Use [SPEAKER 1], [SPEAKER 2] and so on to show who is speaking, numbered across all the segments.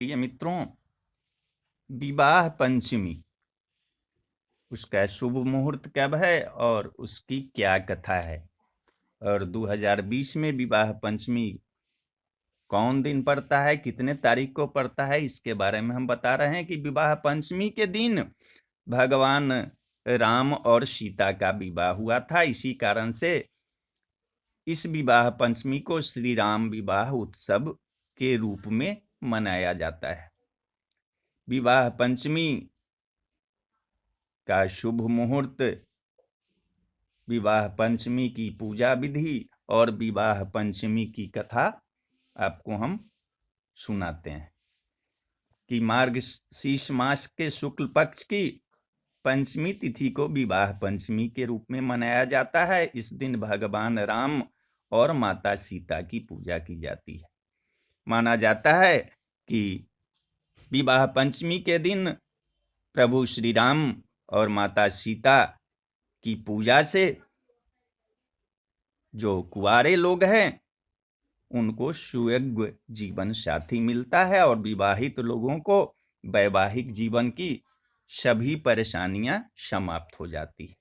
[SPEAKER 1] प्रिय मित्रों, विवाह पंचमी उसका शुभ मुहूर्त कब है और उसकी क्या कथा है। और 2020 में विवाह पंचमी कौन दिन पड़ता है, कितने तारीख को पड़ता है, इसके बारे में हम बता रहे हैं कि विवाह पंचमी के दिन भगवान राम और सीता का विवाह हुआ था। इसी कारण से इस विवाह पंचमी को श्री राम विवाह उत्सव के रूप में मनाया जाता है। विवाह पंचमी का शुभ मुहूर्त, विवाह पंचमी की पूजा विधि और विवाह पंचमी की कथा आपको हम सुनाते हैं कि मार्गशीर्ष मास के शुक्ल पक्ष की पंचमी तिथि को विवाह पंचमी के रूप में मनाया जाता है। इस दिन भगवान राम और माता सीता की पूजा की जाती है। माना जाता है कि विवाह पंचमी के दिन प्रभु श्री राम और माता सीता की पूजा से जो कुंवारे लोग हैं उनको सुयोग्य जीवन साथी मिलता है और विवाहित लोगों को वैवाहिक जीवन की सभी परेशानियां समाप्त हो जाती है।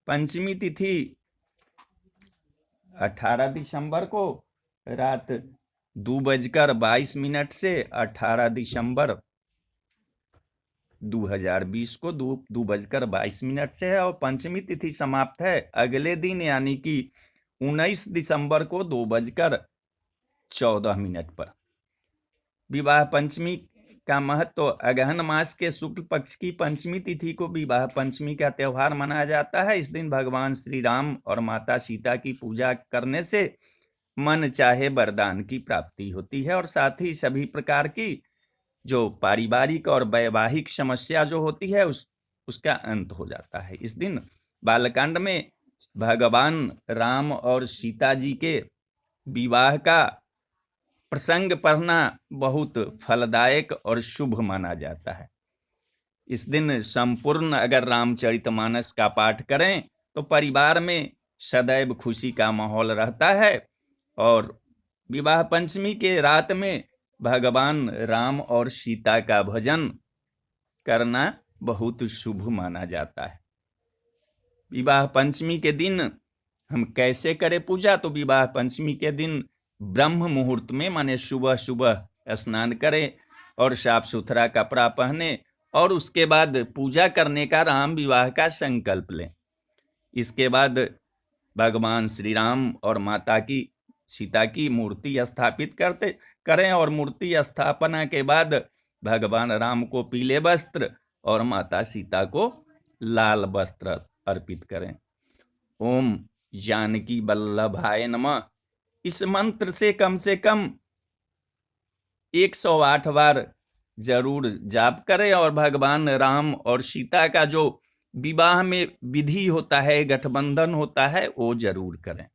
[SPEAKER 1] पंचमी तिथि 18 दिसंबर को रात 2:22 से 18 दिसंबर 2020 को 2:22 से है और पंचमी तिथि समाप्त है अगले दिन यानी कि 19 दिसंबर को 2:14 पर। विवाह पंचमी का महत्व, अगहन मास के शुक्ल पक्ष की पंचमी तिथि को विवाह पंचमी का त्यौहार मनाया जाता है। इस दिन भगवान श्री राम और माता सीता की पूजा करने से मन चाहे वरदान की प्राप्ति होती है और साथ ही सभी प्रकार की जो पारिवारिक और वैवाहिक समस्या जो होती है उसका अंत हो जाता है। इस दिन बालकांड में भगवान राम और सीता जी के विवाह का प्रसंग पढ़ना बहुत फलदायक और शुभ माना जाता है। इस दिन संपूर्ण अगर रामचरितमानस का पाठ करें तो परिवार में सदैव खुशी का माहौल रहता है और विवाह पंचमी के रात में भगवान राम और सीता का भजन करना बहुत शुभ माना जाता है। विवाह पंचमी के दिन हम कैसे करें पूजा, तो विवाह पंचमी के दिन ब्रह्म मुहूर्त में माने सुबह सुबह स्नान करें और साफ सुथरा कपड़ा पहने और उसके बाद पूजा करने का राम विवाह का संकल्प लें। इसके बाद भगवान श्री राम और माता की सीता की मूर्ति स्थापित करें और मूर्ति स्थापना के बाद भगवान राम को पीले वस्त्र और माता सीता को लाल वस्त्र अर्पित करें। ओम जानकी वल्लभाय नमः इस मंत्र से कम 108 बार जरूर जाप करें और भगवान राम और सीता का जो विवाह में विधि होता है, गठबंधन होता है, वो जरूर करें।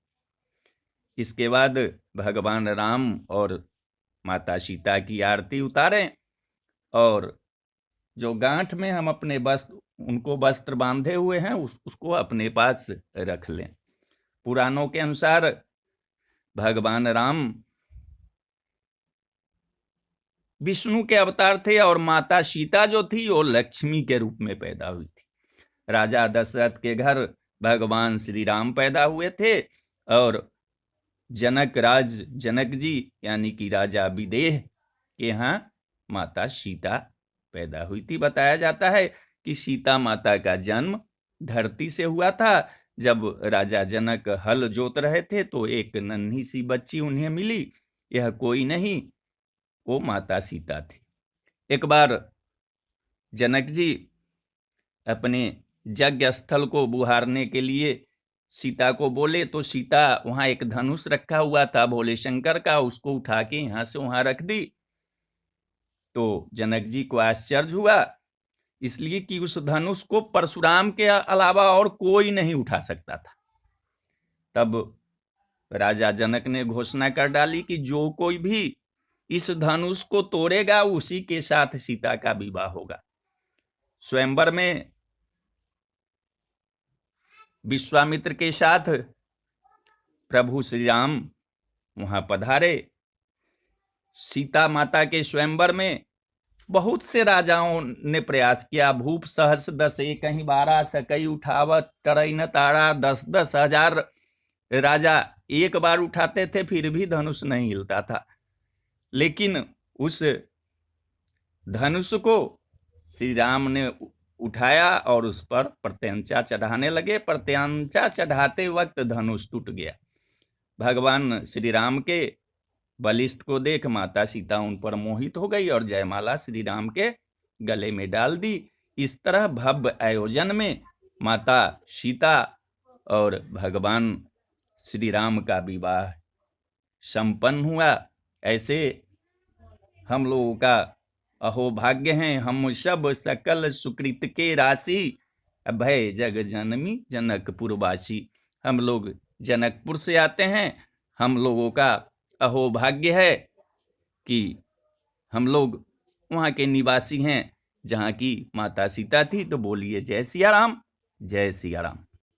[SPEAKER 1] इसके बाद भगवान राम और माता सीता की आरती उतारें और जो गांठ में हम अपने उनको वस्त्र बांधे हुए हैं उसको अपने पास रख लें। पुराणों के अनुसार भगवान राम विष्णु के अवतार थे और माता सीता जो थी वो लक्ष्मी के रूप में पैदा हुई थी। राजा दशरथ के घर भगवान श्री राम पैदा हुए थे और जनक जी यानी कि राजा विदेह के यहाँ माता सीता पैदा हुई थी। बताया जाता है कि सीता माता का जन्म धरती से हुआ था। जब राजा जनक हल जोत रहे थे तो एक नन्ही सी बच्ची उन्हें मिली। यह कोई नहीं, वो माता सीता थी। एक बार जनक जी अपने यज्ञ स्थल को बुहारने के लिए सीता को बोले तो सीता वहां एक धनुष रखा हुआ था भोले शंकर का, उसको उठा के यहां से वहां रख दी। तो जनक जी को आश्चर्य हुआ, इसलिए कि उस धनुष को परशुराम के अलावा और कोई नहीं उठा सकता था। तब राजा जनक ने घोषणा कर डाली कि जो कोई भी इस धनुष को तोड़ेगा उसी के साथ सीता का विवाह होगा। स्वयंवर में विश्वामित्र के साथ प्रभु श्री राम वहां पधारे। सीता माता के स्वयंवर में बहुत से राजाओं ने प्रयास किया। भूप सहस दस एक कहीं 12 सकई उठावत तरई न तारा। 10-10 हजार राजा एक बार उठाते थे, फिर भी धनुष नहीं हिलता था। लेकिन उस धनुष को श्री राम ने उठाया और उस पर प्रत्यंचा चढ़ाने लगे। प्रत्यंचा चढ़ाते वक्त धनुष टूट गया। भगवान श्री राम के बलिष्ठ को देख माता सीता उन पर मोहित हो गई और जयमाला श्री राम के गले में डाल दी। इस तरह भव्य आयोजन में माता सीता और भगवान श्री राम का विवाह संपन्न हुआ। ऐसे हम लोगों का अहोभाग्य हैं, हम सब सकल सुकृत के राशि। अभय जग जनमी जनकपुर वासी। हम लोग जनकपुर से आते हैं। हम लोगों का अहोभाग्य है कि हम लोग वहाँ के निवासी हैं जहाँ की माता सीता थी। तो बोलिए जय सिया राम, जय सिया राम।